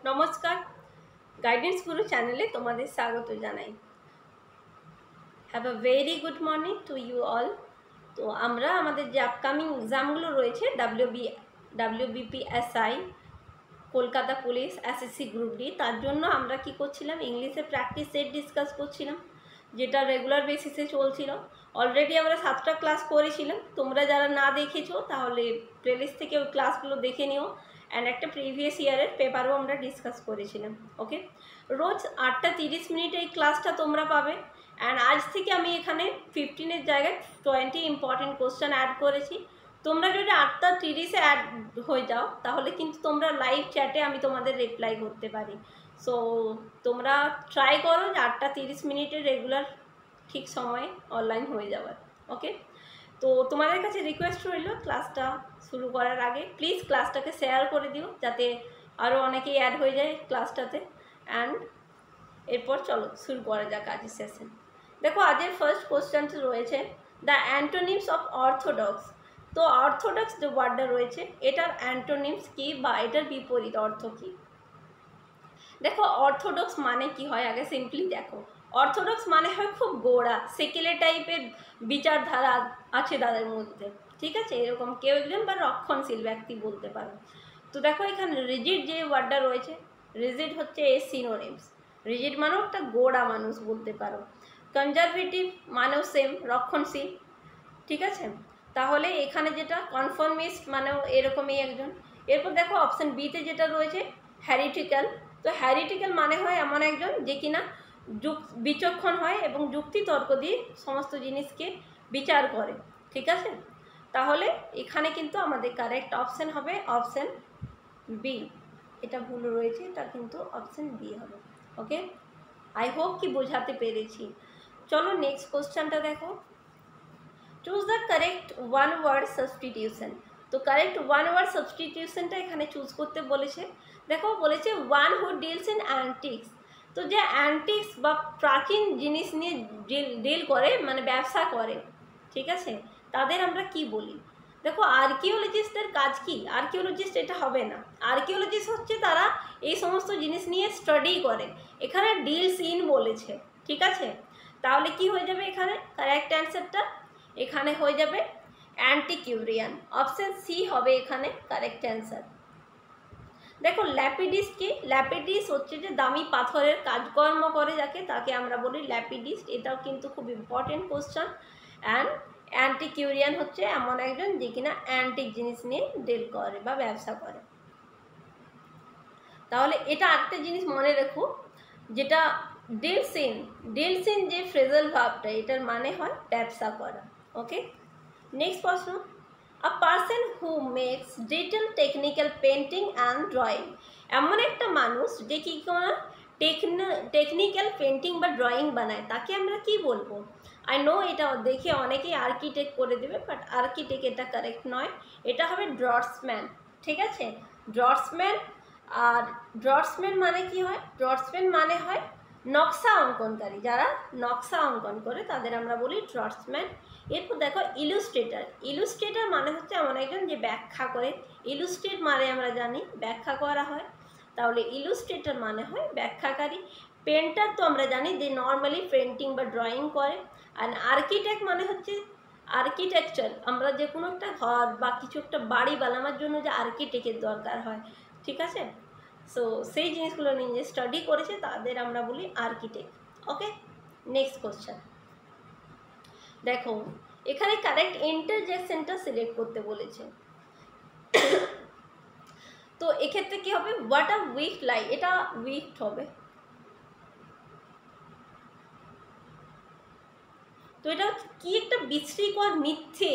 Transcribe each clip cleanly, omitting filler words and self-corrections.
নমস্কার, গাইডেন্স গুরু চ্যানেলে তোমাদের স্বাগত জানাই। Have a very good morning to you all. তো আমরা আমাদের যে আপকামিং এক্সামগুলো রয়েছে WBPSI, Kolkata police, SSC group D, তার জন্য আমরা কি করছিলাম, ইংলিশে প্র্যাকটিস সেট ডিসকাস করছিলাম, যেটা রেগুলার বেসিসে চলছিল। অলরেডি আমরা 7টা ক্লাস করেছিলাম। তোমরা যারা না দেখেছো তাহলে প্লেলিস্ট থেকে ওই ক্লাসগুলো দেখে নিও। অ্যান্ড একটা প্রিভিয়াস ইয়ারের পেপারও আমরা ডিসকাস করেছিলাম। ওকে, রোজ 8:30 এই ক্লাসটা তোমরা পাবে। অ্যান্ড আজ থেকে আমি এখানে 15-এর জায়গায় 20 ইম্পর্টেন্ট কোশ্চেন অ্যাড করেছি। তোমরা যদি 8:30 অ্যাড হয়ে যাও তাহলে কিন্তু তোমরা লাইভ চ্যাটে আমি তোমাদের রিপ্লাই করতে পারি। সো তোমরা ট্রাই করো যে 8:30 রেগুলার ঠিক সময়ে অনলাইন হয়ে যাওয়ার। ওকে, তো তোমাদের কাছে রিকোয়েস্ট রইল ক্লাসটা শুরু করার আগে প্লিজ ক্লাসটাকে শেয়ার করে দিও, যাতে আরও অনেকেই অ্যাড হয়ে যায় ক্লাসটাতে। অ্যান্ড এরপর চলো শুরু করা যাক আজকের সেশন। দেখো, আজের ফার্স্ট কোশ্চেনটা রয়েছে দ্য অ্যান্টোনিমস অফ অর্থোডক্স। তো অর্থোডক্স যে ওয়ার্ডটা রয়েছে এটার অ্যান্টোনিমস কি বা এটার বিপরীত অর্থ কি। দেখো, অর্থোডক্স মানে কি হয় আগে সিম্পলি দেখো। অর্থোডক্স মানে হয় খুব গোড়া সেকুলার টাইপের বিচারধারা আছে তাদের মধ্যে, ঠিক আছে, এরকম কেউ একজন বা রক্ষণশীল ব্যক্তি বলতে পারো। তো দেখো এখানে রিজিড যে ওয়ার্ডটা রয়েছে, রিজিড হচ্ছে এ সিনোনিমস। রিজিড মানেও একটা গোড়া মানুষ বলতে পারো। কনজারভেটিভ মানেও সেম, রক্ষণশীল, ঠিক আছে। তাহলে এখানে যেটা কনফার্মিস্ট মানেও এরকমই একজন। এরপর দেখো অপশান বিতে যেটা রয়েছে হ্যারিটিক্যাল। তো হ্যারিটিক্যাল মানে হয় এমন একজন যে কিনা বিচক্ষণ হয় এবং যুক্তি তর্ক দিয়ে সমস্ত জিনিসকে বিচার করে, ঠিক আছে। তাহলে এখানে কিন্তু আমাদের কারেক্ট অপশান হবে অপশান বি। এটা ভুল রয়েছে, এটা কিন্তু অপশান বি হবে। ওকে, আই হোপ কি বোঝাতে পেরেছি। চলো নেক্সট কোশ্চেনটা দেখো। Choose the correct one word substitution. তো কারেক্ট ওয়ান ওয়ার্ড সাবস্টিটিউশনটা এখানে চুজ করতে বলেছে। দেখো বলেছে one who deals in antiques. তো যে অ্যান্টিক্স বা প্রাচীন জিনিস নিয়ে ডিল করে মানে ব্যবসা করে, ঠিক আছে, তাদের আমরা কি বলি। দেখো আর্কিওলজিস্টদের কাজ কি, আর্কিওলজিস্ট এটা হবে না। আর্কিওলজিস্ট হচ্ছে তারা এই সমস্ত জিনিস নিয়ে স্টাডি করে। এখানে ডিলস ইন বলেছে, ঠিক আছে। তাহলে কি হয়ে যাবে এখানে কারেক্ট অ্যান্সারটা, এখানে হয়ে যাবে অ্যান্টিকিউরিয়ান। অপশান সি হবে এখানে কারেক্ট অ্যান্সার। দেখো ল্যাপিডিস্ট কি, ল্যাপিডিস্ট হচ্ছে যে দামি পাথরের কাজকর্ম করে যাকে, তাকে আমরা বলি ল্যাপিডিস্ট। এটাও কিন্তু খুব ইম্পর্টেন্ট কোশ্চেন। অ্যান্ড অ্যান্টিকিউরিয়ান হচ্ছে এমন একজন যে কিনা অ্যান্টিক জিনিস নিয়ে ডিল করে বা ব্যবসা করে। তাহলে এটা আরেকটা জিনিস মনে রেখো, যেটা ডিলস ইন যে ফ্রেজাল ভাবটা, এটার মানে হয় ব্যবসা করা। ওকে, নেক্সট প্রশ্ন। A person who makes detail technical painting and drawing. এমন একটা মানুষ যে কি কোনো টেকনিক্যাল পেন্টিং বা ড্রয়িং বানায়, তাকে আমরা কি বলবো। আই নো এটা দেখে অনেকেই আর্কিটেক্ট করে দেবে, বাট আর্কিটেক্ট এটা কারেক্ট নয়, এটা হবে ড্রটসম্যান, ঠিক আছে। ড্রটসম্যান। আর ড্রটসম্যান মানে কি হয়, ড্রটসম্যান মানে হয় নকশা অঙ্কনকারী, যারা নকশা অঙ্কন করে তাদের আমরা বলি ড্রটসম্যান। এরপর দেখো ইলুস্ট্রেটার। ইলুস্ট্রেটার মানে হচ্ছে এমন একজন যে ব্যাখ্যা করে। ইলুস্ট্রেট মানে আমরা জানি ব্যাখ্যা করা হয়, তাহলে ইলুস্ট্রেটার মানে হয় ব্যাখ্যাকারী। পেন্টার তো আমরা জানি যে নর্মালি পেন্টিং বা ড্রয়িং করে। আর আর্কিটেক্ট মানে হচ্ছে আর্কিটেকচার, আমরা যে কোনো একটা ঘর বা কিছু একটা বাড়ি বানানোর জন্য যে আর্কিটেক্টের দরকার হয়, ঠিক আছে। সো সেই জিনিসগুলো নিয়ে যে স্টাডি করেছে তাদের আমরা বলি আর্কিটেক্ট। ওকে, নেক্সট কোশ্চেন দেখো। এখানে কারেক্ট ইন্টারজেকশনটা সিলেক্ট করতে বলেছে। তো এক্ষেত্রে কি হবে, হোয়াট আ উইক লাই, এটা উইক হবে। তো এটা কি একটা বিশ্রীকর মিথ্যে,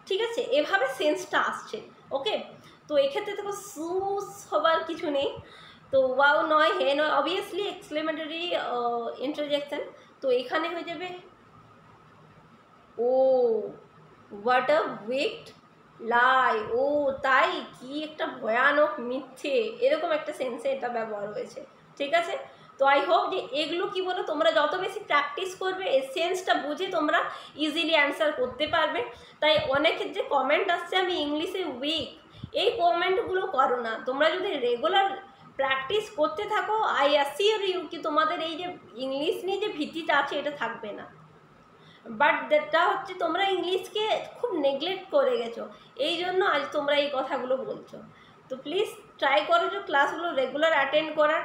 ঠিক আছে, এভাবে সেন্সটা আসছে। ওকে, তো এক্ষেত্রে দেখো সুস হবার কিছু নেই। তো ওয়াও নয়, হে নয়, অবভিয়াসলি এক্সক্লেমেটরি ইন্টারজেকশন। তো এখানে হয়ে যাবে ও হোয়াট আ উইকড লাই। ও তাই, কি একটা ভয়ানক মিথ্যে, এরকম একটা সেন্সে এটা ব্যবহার হয়েছে, ঠিক আছে। তো আই হোপ যে এগুলো কি বলো, তোমরা যত বেশি প্র্যাকটিস করবে এই সেন্সটা বুঝে তোমরা ইজিলি অ্যান্সার করতে পারবে। তাই অনেকের যে কমেন্ট আসছে আমি ইংলিশে উইক, এই কমেন্টগুলো করো না। তোমরা যদি রেগুলার প্র্যাকটিস করতে থাকো, আই অ্যাসিওর ইউ কি তোমাদের এই যে ইংলিশ নিয়ে যে ভীতিটা আছে এটা থাকবে না। বাট যেটা হচ্ছে তোমরা ইংলিশকে খুব নেগলেক্ট করে গেছো, এই জন্য আজ তোমরা এই কথাগুলো বলছো। তো প্লিজ ট্রাই করো যে ক্লাসগুলো রেগুলার অ্যাটেন্ড করার।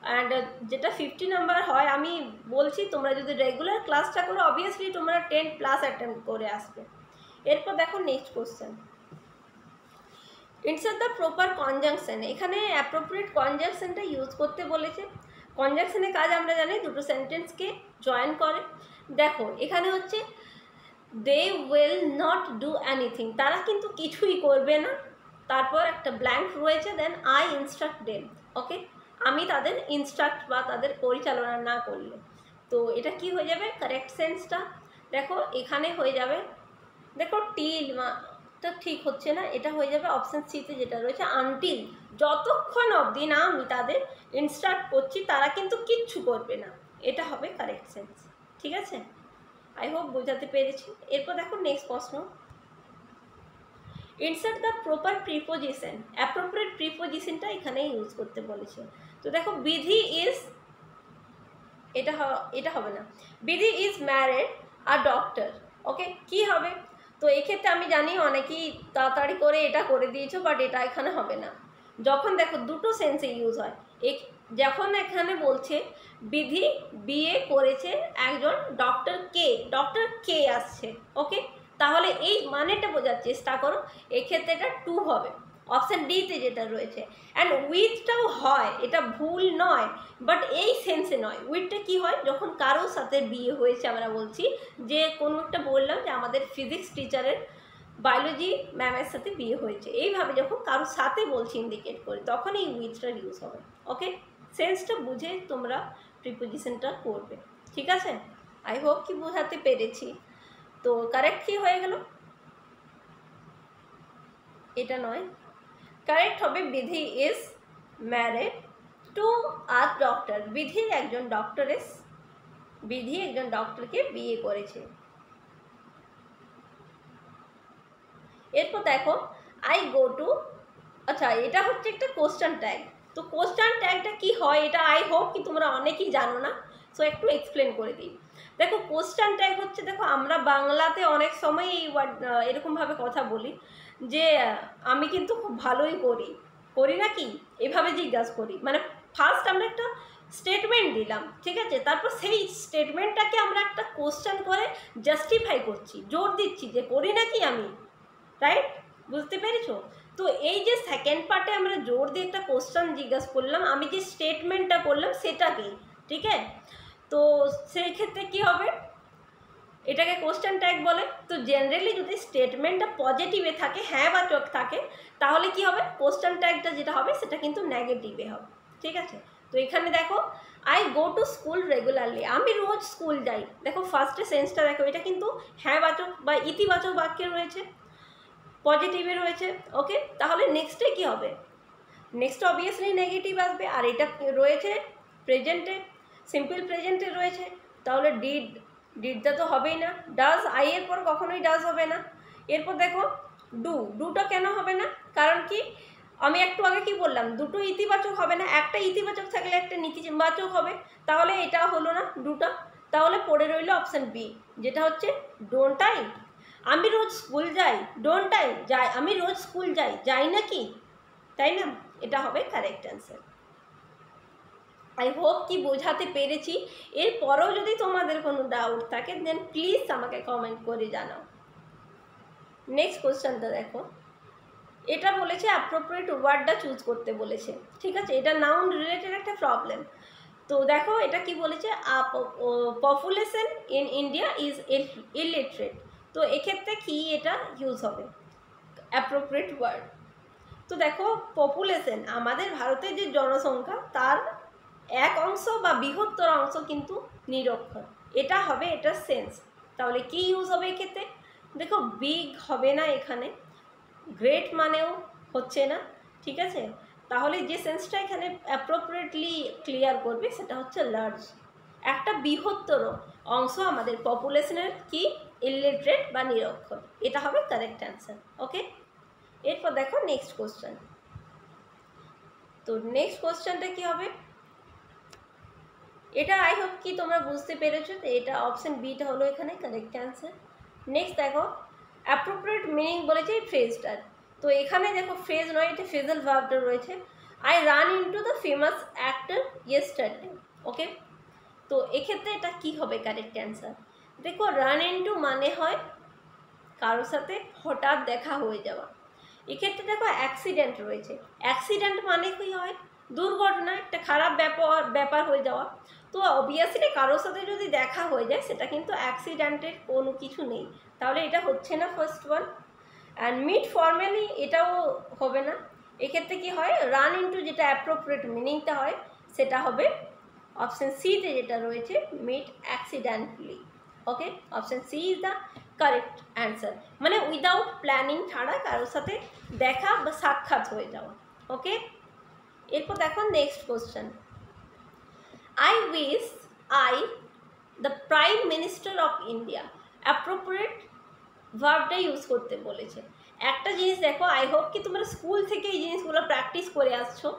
অ্যান্ড যেটা 50 নাম্বার হয় আমি বলছি, তোমরা যদি রেগুলার ক্লাসটা করো অবভিয়াসলি তোমরা 10+ অ্যাটেন্ড করে আসবে। এরপর দেখো next question, insert the proper conjunction. এখানে অ্যাপ্রোপ্রিয়েট কনজাংশনটা ইউজ করতে বলেছে। কনজাংশনের কাজ আমরা জানি দুটো সেন্টেন্সকে জয়েন করে। দেখো এখানে হচ্ছে they will not do anything, তারা কিন্তু কিছুই করবে না, তারপর একটা ব্ল্যাঙ্ক রয়েছে, then I instruct them. Okay, আমি তাদের ইনস্ট্রাক্ট বা তাদের পরিচালনা না করলে, তো এটা কি হয়ে যাবে কারেক্ট সেন্সটা। দেখো এখানে হয়ে যাবে, দেখো টিল তো ঠিক হচ্ছে না, এটা হয়ে যাবে অপশান সিতে যেটা রয়েছে আনটিল, যতক্ষণ অবধি না আমি তাদের ইনস্ট্রাক্ট করছি তারা কিন্তু কিচ্ছু করবে না, এটা হবে কারেক্ট সেন্স। ঠিক আছে, আই হোপ বোঝাতে পেরেছি। এরপর দেখো নেক্সট প্রশ্ন, insert the proper preposition. Appropriate প্রিপোজিশনটা এখানে ইউজ করতে বলেছে। তো দেখো বিধি ইজ, এটা হবে না, বিধি ইজ ম্যারিড আর ডক্টর। ওকে, কি হবে? তো এক্ষেত্রে আমি জানি অনেকেই তাড়াতাড়ি করে এটা করে দিয়েছো, বাট এটা এখানে হবে না। যখন দেখো দুটো সেন্সে ইউজ হয়, যখন এখানে বলছে বিধি বিয়ে করেছে একজন ডক্টর কে আসছে, ওকে, তাহলে এই মানেটা বোঝার চেষ্টা করো। এক্ষেত্রে এটা টু হবে, অপশান ডিতে যেটা রয়েছে। অ্যান্ড উইথটাও হয়, এটা ভুল নয়, বাট এই সেন্সে নয়। উইথটা কি হয়, যখন কারোর সাথে বিয়ে হয়েছে, আমরা বলছি যে কোনো একটা, বললাম যে আমাদের ফিজিক্স টিচারের বায়োলজি ম্যামের সাথে বিয়ে হয়েছে, এইভাবে যখন কারোর সাথে বলছি ইন্ডিকেট করে, তখন এই উইথটার ইউজ হবে। ওকে, সেন্সটা বুঝে তোমরা প্রিপোজিশনটা করবে। ঠিক আছে, আই হোপ কি বোঝাতে পেরেছি। তো কারেক্ট কি হয়ে গেল, এটা নয়, কারেক্ট হবে বিধি is married to a doctor. বিধি একজন ডক্টরকে বিয়ে করেছে। এরপর দেখো আই গো টু, আচ্ছা এটা হচ্ছে একটা কোশ্চেন ট্যাগ। তো কোশ্চেন ট্যাগটা কি হয় এটা আই হোপ কি তোমরা অনেকেই জানো না, সো একটু এক্সপ্লেন করে দিই। দেখো কোশ্চেন ট্যাগ হচ্ছে, দেখো আমরা বাংলাতে অনেক সময় এই ওয়ার্ড এরকমভাবে কথা বলি যে আমি কিন্তু খুব ভালোই করি না কি, এভাবে জিজ্ঞাসা করি। মানে ফার্স্ট আমরা একটা স্টেটমেন্ট দিলাম, ঠিক আছে, তারপর সেই স্টেটমেন্টটাকে আমরা একটা কোশ্চেন করে জাস্টিফাই করছি, জোর দিচ্ছি যে করি না কি আমি, রাইট? বুঝতে পেরেছো? তো এই যে সেকেন্ড পার্টে আমরা জোর দিয়ে একটা কোশ্চেন জিজ্ঞাসা করলাম, আমি যে স্টেটমেন্টটা করলাম সেটাকে, ঠিক আছে, তো সেই ক্ষেত্রে কি হবে, এটাকে কোশ্চেন ট্যাগ বলে। তো জেনারেলি যদি স্টেটমেন্টটা পজিটিভে থাকে, হ্যাঁ বাচক থাকে, তাহলে কি হবে, কোশ্চেন ট্যাগটা যেটা হবে সেটা কিন্তু নেগেটিভে হবে। ঠিক আছে, তো এখানে দেখো I go to school regularly, আমি রোজ স্কুল যাই। দেখো ফার্স্টে সেন্সটা দেখো, এটা কিন্তু হ্যাঁ বাচক বা ইতিবাচক বাক্যে রয়েছে, পজিটিভে রয়েছে। ওকে, তাহলে নেক্সটে কি হবে, নেক্সট অবভিয়াসলি নেগেটিভ আসবে। আর এটা রয়েছে প্রেজেন্টে, সিম্পল প্রেজেন্টে রয়েছে, তাহলে ডিডটা তো হবেই না। ডাজ, আই এর পর কখনোই ডাজ হবে না। এরপর দেখো ডুটা কেন হবে না, কারণ কি আমি একটু আগে কি বললাম, দুটো ইতিবাচক হবে না, একটা ইতিবাচক থাকলে একটা নেতিবাচক হবে, তাহলে এটা হলো না ডুটা। তাহলে পড়ে রইল অপশান বি, যেটা হচ্ছে ডোন্ট আই। আমি রোজ স্কুল যাই, ডোন্ট আই, যাই, আমি রোজ স্কুল যাই না কি, তাই না? এটা হবে কারেক্ট অ্যান্সার। আই হোপ কি বোঝাতে পেরেছি। এরপরেও যদি তোমাদের কোনো ডাউট থাকে দেন প্লিজ আমাকে কমেন্ট করে জানাও। নেক্সট কোশ্চেনটা দেখো, এটা বলেছে অ্যাপ্রোপ্রিয়েট ওয়ার্ডটা চুজ করতে বলেছে। ঠিক আছে, এটা নাউন রিলেটেড একটা প্রবলেম। তো দেখো এটা কি বলেছে, population in India is illiterate. তো এক্ষেত্রে কি এটা ইউজ হবে অ্যাপ্রোপ্রিয়েট ওয়ার্ড। তো দেখো পপুলেশন, আমাদের ভারতের যে জনসংখ্যা তার এক অংশ বা বৃহত্তর অংশ কিন্তু নিরক্ষর, এটা হবে এটার সেন্স। তাহলে কি ইউজ হবে এক্ষেত্রে, দেখো বিগ হবে না, এখানে গ্রেট মানেও হচ্ছে না। ঠিক আছে, তাহলে যে সেন্সটা এখানে অ্যাপ্রোপ্রিয়েটলি ক্লিয়ার করবে সেটা হচ্ছে লার্জ, একটা বৃহত্তর অংশ আমাদের পপুলেশনের কি ইলিটারেট বা নিরক্ষর, এটা হবে কারেক্ট অ্যান্সার। ওকে, এরপর দেখো নেক্সট কোশ্চেন, তো নেক্সট কোশ্চেনটা কি হবে, এটা আই হোপ কি তোমরা বুঝতে পেরেছো। তো এটা অপশন বিটা হলো এখানে কারেক্ট অ্যান্সার। নেক্সট দেখো অ্যাপ্রোপ্রিয়েট মিনিং বলেছে এই ফ্রেজটার। তো এখানে দেখো ফ্রেজ নয়, এটা ফ্রেজাল ভার্বটা রয়েছে। I ran into the famous actor yesterday. Okay, তো এক্ষেত্রে এটা কি হবে কারেক্ট অ্যান্সার। দেখো রান ইনটু মানে হয় কারোর সাথে হঠাৎ দেখা হয়ে যাওয়া। এক্ষেত্রে দেখো অ্যাক্সিডেন্ট রয়েছে, অ্যাক্সিডেন্ট মানে কি হয় দুর্ঘটনা, একটা খারাপ ব্যাপার হয়ে যাওয়া। তো অবভিয়াসলি কারোর সাথে যদি দেখা হয়ে যায় সেটা কিন্তু অ্যাক্সিডেন্টের কোনো কিছু নেই, তাহলে এটা হচ্ছে না first one. And meet formally এটাও হবে না। এক্ষেত্রে কি হয় রান ইনটু যেটা অ্যাপ্রোপ্রিয়েট মিনিংটা হয় সেটা হবে অপশন সিতে যেটা রয়েছে meet accidentally. Okay, option C is the correct answer, মানে উইদাউট প্ল্যানিং ছাড়া কারোর সাথে দেখা বা সাক্ষাৎ হয়ে যাওয়া। ওকে, এরপর দেখো next question, I wish I the prime minister of India. Appropriate ভার্বটা ইউজ করতে বলেছে। একটা জিনিস দেখো, আই হোপ কি তোমরা স্কুল থেকে এই জিনিসগুলো প্র্যাকটিস করে আসছো,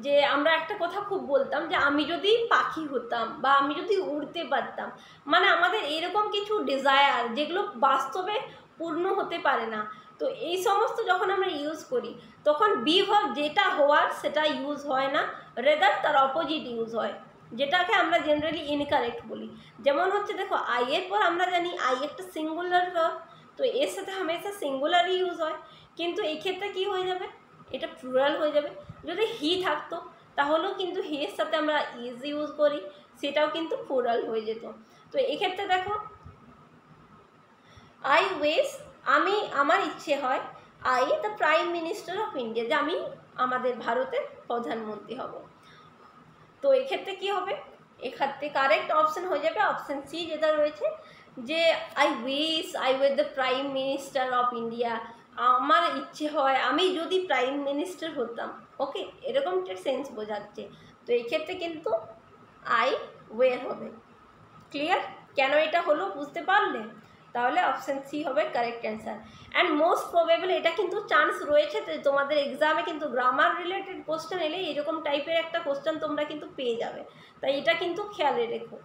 যে আমরা একটা কথা খুব বলতাম যে আমি যদি পাখি হতাম বা আমি যদি উড়তে পারতাম, মানে আমাদের এরকম কিছু ডিজায়ার যেগুলো বাস্তবে পূর্ণ হতে পারে না। তো এই সমস্ত যখন আমরা ইউজ করি তখন বি ভার্ব যেটা হওয়ার সেটা ইউজ হয় না, রেদার তার অপোজিট ইউজ হয়, যেটাকে আমরা জেনারেলি ইনকারেক্ট বলি। যেমন হচ্ছে দেখো আই এর পর আমরা জানি আই একটা সিঙ্গুলার ভার্ব, তো এর সাথে হামেশা সিঙ্গুলারই ইউজ হয়, কিন্তু এই ক্ষেত্রে কী হয়ে যাবে এটা প্লুরাল হয়ে যাবে। যদি হি থাকতো তাহলেও কিন্তু হি এর সাথে আমরা ইজ ইউজ করি, সেটাও কিন্তু প্লুরাল হয়ে যেত। তো এক্ষেত্রে দেখো আই উইশ আমি আমার ইচ্ছে হয় I the prime minister of India, যে আমি আমাদের ভারতের প্রধানমন্ত্রী হব। তো এক্ষেত্রে কী হবে, এক্ষেত্রে কারেক্ট অপশন হয়ে যাবে অপশন সি যেটা রয়েছে যে I wish I were the prime minister of India, আমার ইচ্ছে হয় আমি যদি প্রাইম মিনিস্টার হতাম। ওকে, এরকম একটা সেন্স বোঝাচ্ছে। তো এই ক্ষেত্রে কিন্তু আই ওয়ার হবে। ক্লিয়ার কেন এটা হলো বুঝতে পারলে? তাহলে অপশান সি হবে correct answer. And most probable এটা কিন্তু চান্স রয়েছে তোমাদের এক্সামে কিন্তু গ্রামার রিলেটেড কোশ্চেন এলে এরকম টাইপের একটা কোশ্চেন তোমরা কিন্তু পেয়ে যাবে, তাই এটা কিন্তু খেয়ালে রেখো।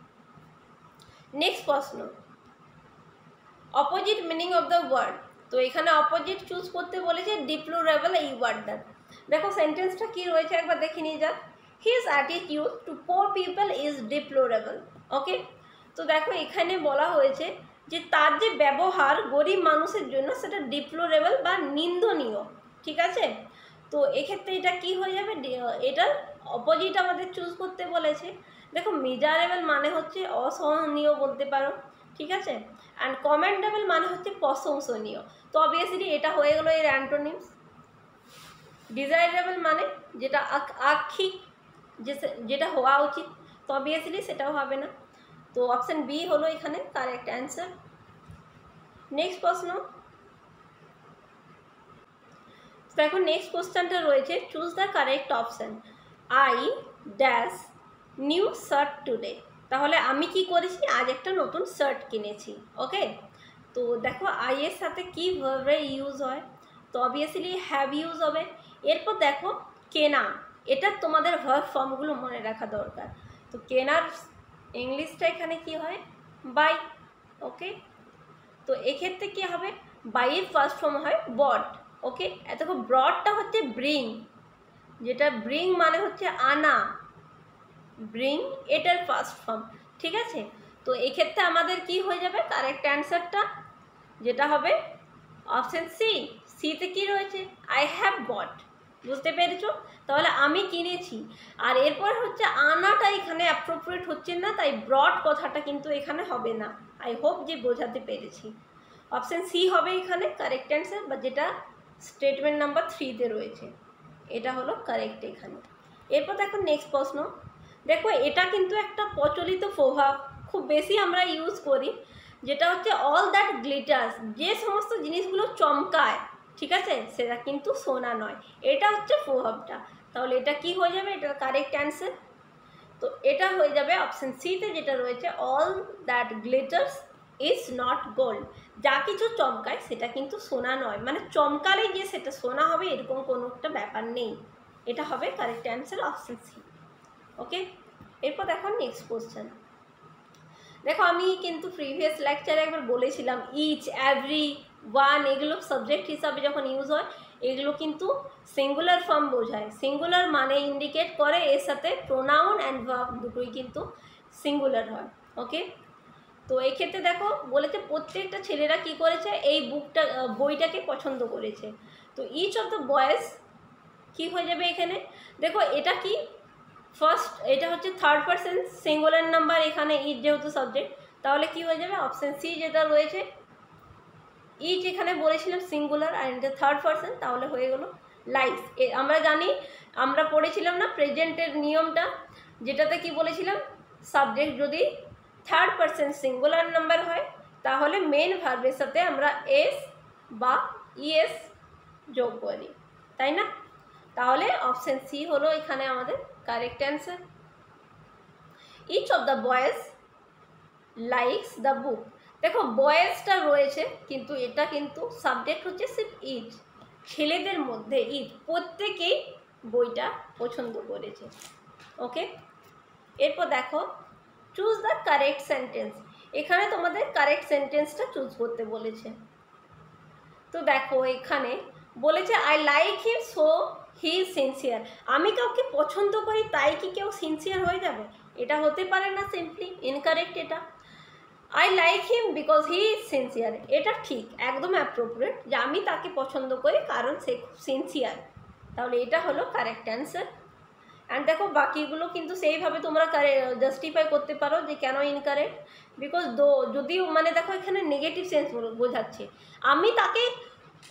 নেক্সট প্রশ্ন, opposite meaning of the word. তো এখানে অপোজিট চুজ করতে বলেছে ডিপ্লোরেবল এই ওয়ার্ডটার। দেখো সেন্টেন্সটা কি রয়েছে একবার দেখে নিয়ে যাক। His attitude to poor people is deplorable. Okay, তো দেখো এখানে বলা হয়েছে যে তার যে ব্যবহার গরিব মানুষের জন্য সেটা ডিপ্লোরেবল বা নিন্দনীয়। ঠিক আছে, তো এক্ষেত্রে এটা কি হয়ে যাবে, এটার অপোজিট আমাদের চুজ করতে বলেছে। দেখো মিজারেবল মানে হচ্ছে অসহনীয় বলতে পারো, ঠিক আছে, অ্যান্ড কমেন্ডেবল মানে হচ্ছে প্রশংসনীয়। তো অবভিয়াসলি এটা হয়ে গেলো এর অ্যান্টোনিমস। ডিজায়ারেবল মানে যেটা আক্ষিক যেটা হওয়া উচিত, তো অবভিয়াসলি সেটাও হবে না। তো অপশান বি হলো এখানে কারেক্ট অ্যান্সার। নেক্সট প্রশ্ন, দেখো নেক্সট কোশ্চেনটা রয়েছে choose the correct option. I dash new shirt today. তাহলে আমি কি করেছি, আজ একটা নতুন শার্ট কিনেছি। ওকে, তো দেখো আই এর সাথে কি ভার্বে ইউজ হয়, তো অবভিয়াসলি হ্যাভ ইউজ হবে। এরপর দেখো কেনা, এটা তোমাদের ভার্ব ফর্মগুলো মনে রাখা দরকার। তো কেনার ইংলিশটা এখানে কি হয়, বাই। ওকে, তো এক্ষেত্রে কী হবে, বাইয়ের ফার্স্ট ফর্ম হয় বট। ওকে, দেখো ব্রডটা হচ্ছে ব্রিং, যেটা ব্রিং মানে হচ্ছে আনা, ব্রিং এটার ফার্স্ট ফর্ম। ঠিক আছে, তো এক্ষেত্রে আমাদের কি হয়ে যাবে কারেক্ট অ্যান্সারটা, যেটা হবে অপশান সি। সিতে কী রয়েছে, আই হ্যাভ বট। বুঝতে পেরেছো? তাহলে আমি কিনেছি। আর এরপর হচ্ছে আনাটা এখানে অ্যাপ্রোপ্রিয়েট হচ্ছে না, তাই ব্রড কথাটা কিন্তু এখানে হবে না। আই হোপ যে বোঝাতে পেরেছি। অপশান সি হবে এখানে কারেক্ট অ্যান্সার, বা যেটা স্টেটমেন্ট নাম্বার 3-তে রয়েছে, এটা হলো কারেক্ট এখানে। এরপর দেখো নেক্সট প্রশ্ন, দেখো এটা কিন্তু একটা প্রচলিত প্রভাব, খুব বেশি আমরা ইউজ করি, যেটা হচ্ছে অল দ্যাট গ্লিটার্স, যে সমস্ত জিনিসগুলো চমকায়, ঠিক আছে, সেটা কিন্তু সোনা নয়। এটা হচ্ছে প্রভাবটা। তাহলে এটা কি হয়ে যাবে, এটা কারেক্ট অ্যান্সার। তো এটা হয়ে যাবে অপশান সিতে যেটা রয়েছে all that glitters is not gold. যা কিছু চমকায় সেটা কিন্তু সোনা নয়, মানে চমকালেই যে সেটা সোনা হবে এরকম কোনো একটা ব্যাপার নেই। এটা হবে কারেক্ট অ্যান্সার অপশন সি। ওকে, এরপর দেখো নেক্সট কোশ্চেন। দেখো আমি কিন্তু প্রিভিয়াস লেকচারে একবার বলেছিলাম ইচ, এভরি, ওয়ান এগুলো সাবজেক্ট হিসাবে যখন ইউজ হয় এগুলো কিন্তু সিঙ্গুলার ফর্ম বোঝায়। সিঙ্গুলার মানে ইন্ডিকেট করে এর সাথে প্রোনাউন অ্যান্ড ভার্ব দুটোই কিন্তু সিঙ্গুলার হয়। ওকে, তো এই ক্ষেত্রে দেখো বলেছে প্রত্যেকটা ছেলেরা কি করেছে, এই বইটাকে পছন্দ করেছে। তো ইচ অফ দ্য বয়েজ কি হয়ে যাবে এখানে, দেখো এটা কি ফার্স্ট, এটা হচ্ছে থার্ড পারসন সিঙ্গুলার নাম্বার, এখানে ইচ যেহেতু সাবজেক্ট, তাহলে কি হয়ে যাবে অপশন সি যেটা রয়েছে। ইচ এখানে বলেছিলাম সিঙ্গুলার আর এটা থার্ড পারসন, তাহলে হয়ে গেল লাইকস। আমরা জানি, আমরা পড়েছিলাম না প্রেজেন্টের নিয়মটা, যেটাতে কি বলেছিলাম সাবজেক্ট যদি থার্ড পারসন সিঙ্গুলার নাম্বার হয় তাহলে মেন ভার্বের সাথে আমরা এস বা ইএস যোগ করি, তাই না? তাহলে অপশন সি হলো এখানে আমাদের correct answer. Each of the boys likes the book, দেখো বয়েজটা রয়েছে কিন্তু এটা কিন্তু সাবজেক্ট হচ্ছে সির্ফ ইচ, ছেলেদের মধ্যে ইচ প্রত্যেকেই বইটা পছন্দ করেছে। ওকে, এরপর দেখো চুজ দ্য কারেক্ট সেন্টেন্স, এখানে তোমাদের কারেক্ট সেন্টেন্সটা চুজ করতে বলেছে। তো দেখো এখানে বলেছে I like him so he is sincere, আমি কাউকে পছন্দ করি তাই কি কেউ সিনসিয়ার হয়ে যাবে? এটা হতে পারে না, সিম্পলি ইনকারেক্ট এটা। I like him because he is sincere, এটা ঠিক, একদম অ্যাপ্রোপ্রিয়েট যে আমি তাকে পছন্দ করি কারণ সে খুব সিনসিয়ার, তাহলে এটা হলো কারেক্ট অ্যান্সার। অ্যান্ড দেখো বাকিগুলো কিন্তু সেইভাবে তোমরা জাস্টিফাই করতে পারো যে কেন ইনকারেক্ট, বিকজ যদিও মানে দেখো এখানে নেগেটিভ সেন্স বোঝাচ্ছে, আমি তাকে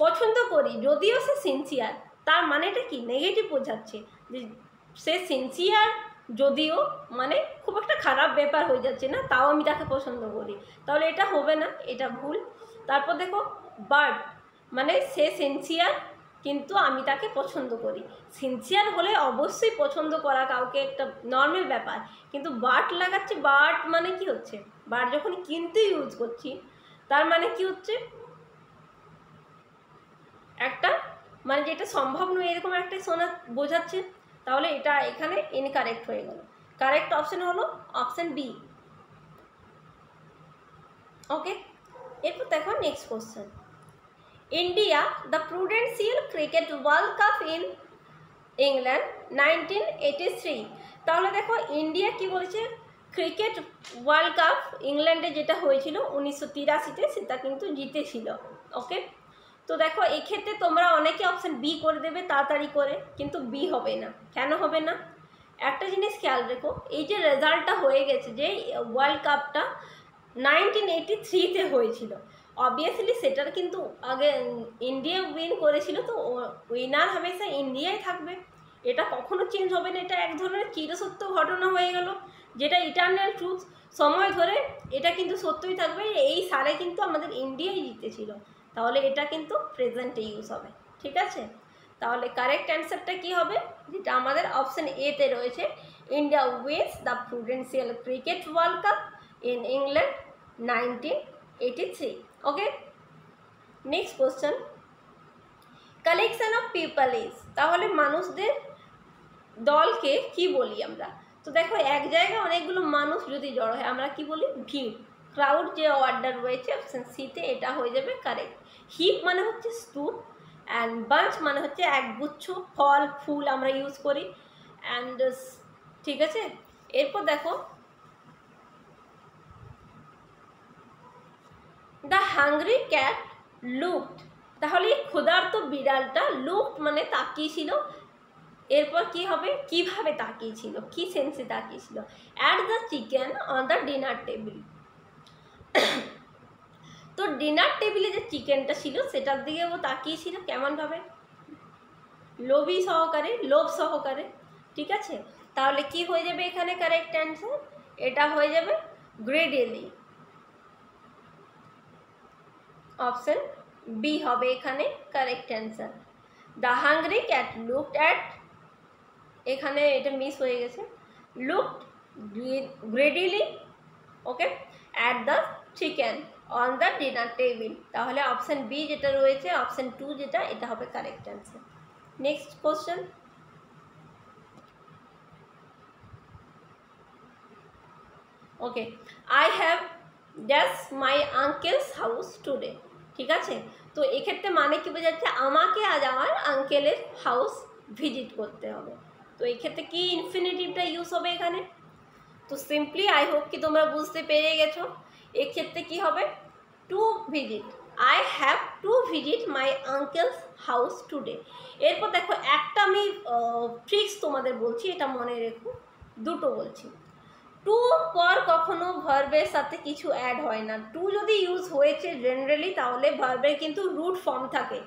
পছন্দ করি যদিও সে সিনসিয়ার, তার মানেটা কি নেগেটিভ বোঝাচ্ছে যে সে সিনসিয়ার যদিও মানে খুব একটা খারাপ ব্যাপার হয়ে যাচ্ছে না, তাও আমি তাকে পছন্দ করি, তাহলে এটা হবে না, এটা ভুল। তারপর দেখো বাট মানে সে সিনসিয়ার কিন্তু আমি তাকে পছন্দ করি, সিনসিয়ার হলে অবশ্যই পছন্দ করা কাউকে একটা নর্মাল ব্যাপার, কিন্তু বাট লাগাচ্ছে, বাট মানে কি হচ্ছে, বাট যখন কিন্তু ইউজ করছি তার মানে কি হচ্ছে একটা মানে যেটা সম্ভব নয় এরকম একটা শোনা বোঝাচ্ছে, তাহলে এটা এখানে ইনকারেক্ট হয়ে গেল। কারেক্ট অপশন হলো অপশন বি। ওকে, এরপর দেখো next question. India the Prudential cricket world cup in England 1983, তাহলে দেখো ইন্ডিয়া কি বলেছে, ক্রিকেট ওয়ার্ল্ড কাপ ইংল্যান্ডে যেটা হয়েছিল 1983-তে সেটা কিন্তু জিতেছিল। ওকে, তো দেখো এক্ষেত্রে তোমরা অনেকে অপশান বি করে দেবে তাড়াতাড়ি করে, কিন্তু বি হবে না। কেন হবে না, একটা জিনিস খেয়াল রেখো, এই যে রেজাল্টটা হয়ে গেছে যে ওয়ার্ল্ড কাপটা 1983-তে হয়েছিল, অবভিয়াসলি সেটার কিন্তু আগে ইন্ডিয়া উইন করেছিল, তো উইনার হামেশা ইন্ডিয়াই থাকবে, এটা কখনো চেঞ্জ হবে না, এটা এক ধরনের চিরসত্য ঘটনা হয়ে গেল, যেটা ইটারনাল ট্রুথ, সময় ধরে এটা কিন্তু সত্যই থাকবে, এই সালে কিন্তু আমাদের ইন্ডিয়াই জিতেছিল, তাহলে এটা কিন্তু প্রেজেন্টে ইউজ হবে। ঠিক আছে, তাহলে কারেক্ট অ্যান্সারটা কি হবে, যেটা আমাদের অপশন এতে রয়েছে, India wins the Prudential cricket world cup in England 1983। Okay, next question, collection of people is, তাহলে মানুষদের দলকে কি বলি আমরা? তো দেখো এক জায়গায় অনেকগুলো মানুষ যদি জড়ো হয় আমরা কি বলি, ভিড়, ক্রাউড যে ওয়ার্ডটা রয়েছে অপশন সিতে, এটা হয়ে যাবে কারেক্ট। হিপ মানে হচ্ছে স্তূপ, অ্যান্ড বাঞ্চ মানে হচ্ছে একগুচ্ছ ফল ফুল আমরা ইউজ করি, অ্যান্ড ঠিক আছে। এরপর দেখো দ্য হাংরি ক্যাট লুকড, তাহলে ক্ষুধার্ত বিড়ালটা লুকড মানে তাকিয়েছিল, এরপর কি হবে, কিভাবে তাকিয়েছিল, কি সেন্সে তাকিয়েছিল, at the chicken on the dinner table, তো ডিনার টেবিলে যে চিকেনটা ছিল সেটার দিকে ও তাকিয়েছিল কেমনভাবে, লোভী সহকারে, লোভ সহকারে। ঠিক আছে, তাহলে কি হয়ে যাবে এখানে কারেক্ট অ্যান্সার, এটা হয়ে যাবে গ্রেডিলি, অপশন বি হবে এখানে correct answer. The hungry cat looked at, এখানে এটা মিস হয়ে গেছে, looked greedily, okay, at the chicken on the dinner table, তাহলে অপশন বি যেটা রয়েছে অপশন 2 যেটা, এটা হবে correct answer. Next question, okay, I have dash my uncle's house today. ঠিক আছে, তো এক্ষেত্রে মানে কি বোঝাচ্ছে, আমাকে আজ আমার আঙ্কেলের হাউস ভিজিট করতে হবে। তো এক্ষেত্রে কি ইনফিনিটিভটা ইউজ হবে এখানে? তো সিম্পলি আই হোপ কি তোমরা বুঝতে পেরে গেছো। এক্ষেত্রে কি হবে, to visit, I have to visit my uncle's house today. এরপর দেখো একটা আমি ট্রিক্স তোমাদের বলছি, এটা মনে রেখো, দুটো বলছি। টু পর কখনো ভার্বের সাথে কিছু অ্যাড হয় না। টু যদি ইউজ হয়েছে জেনারেলি তাহলে ভার্বের কিন্তু রুট ফর্ম থাকে,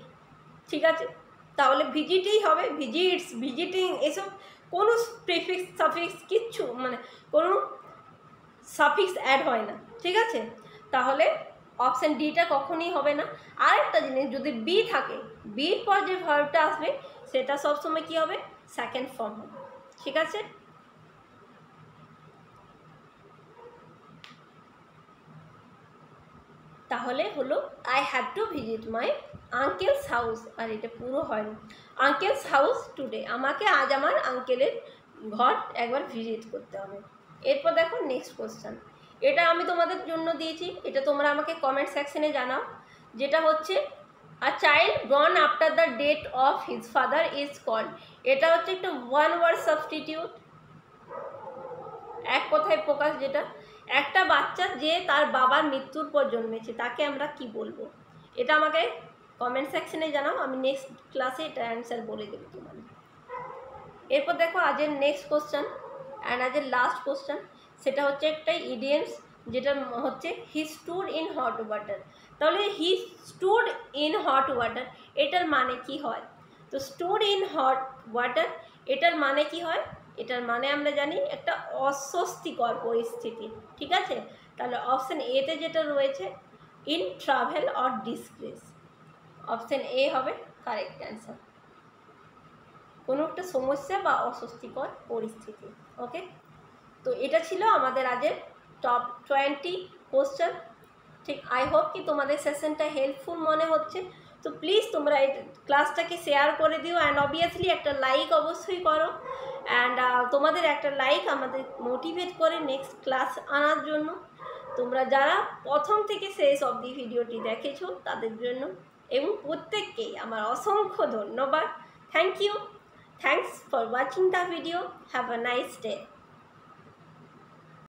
ঠিক আছে? তাহলে ভিজিটই হবে, ভিজিটস, ভিজিটিং, এসব কোনো প্রিফিক্স সাফিক্স কিচ্ছু মানে কোনো সাফিক্স অ্যাড হয় না, ঠিক আছে? তাহলে অপশান ডিটা কখনই হবে না। আর একটা জিনিস, যদি বি থাকে, বির পর যে ভার্বটা আসবে সেটা সবসময় কী হবে, সেকেন্ড ফর্ম হবে, ঠিক আছে? তাহলে হলো I have to visit my uncle's house, আর এটা পুরো হয় না, আঙ্কেলস হাউস টুডে, আমাকে আজ আমার আঙ্কেলের ঘর একবার ভিজিট করতে হবে। এরপর দেখো নেক্সট কোশ্চেন, এটা আমি তোমাদের জন্য দিয়েছি, এটা তোমরা আমাকে কমেন্ট সেকশনে জানাও। যেটা হচ্ছে a child born after the death of his father is called. এটা হচ্ছে একটা ওয়ান ওয়ার্ড সাবস্টিটিউট, এক কথায় প্রকাশ, যেটা একটা বাচ্চা যে তার বাবার মৃত্যুর পর জন্মেছে তাকে আমরা কি বলবো, এটা আমাকে কমেন্ট সেকশনে জানাও, আমি নেক্সট ক্লাসে এটা অ্যান্সার বলে দেবো তোমাদের। এরপর দেখো আজের নেক্সট কোশ্চেন অ্যান্ড আজের লাস্ট কোশ্চেন, সেটা হচ্ছে একটা ইডিয়েমস, যেটা হচ্ছে he stood in hot water. তাহলে he stood in hot water এটার মানে কি হয়? তো স্টুড ইন হট ওয়াটার এটার মানে কি হয়? এটার মানে আমরা জানি একটা অস্বস্তিকর পরিস্থিতি, ঠিক আছে? তাহলে অপশান এতে যেটা রয়েছে, in travel or disgrace, option A হবে কারেক্ট অ্যান্সার, কোনো একটা সমস্যা বা অস্বস্তিকর পরিস্থিতি। ওকে, তো এটা ছিল আমাদের আজের টপ 20 কোশ্চেন। ঠিক, আই হোপ কি তোমাদের সেশনটা হেল্পফুল মনে হচ্ছে। তো প্লিজ তোমরা এই ক্লাসটাকে শেয়ার করে দিও, অ্যান্ড অবভিয়াসলি একটা লাইক অবশ্যই করো, অ্যান্ড তোমাদের একটা লাইক আমাদের মোটিভেট করে নেক্সট ক্লাস আনার জন্য। তোমরা যারা প্রথম থেকে শেষ অবধি ভিডিওটি দেখেছো তাদের জন্য এবং প্রত্যেককেই আমার অসংখ্য ধন্যবাদ। Thank you, thanks for watching the video. Have a nice day.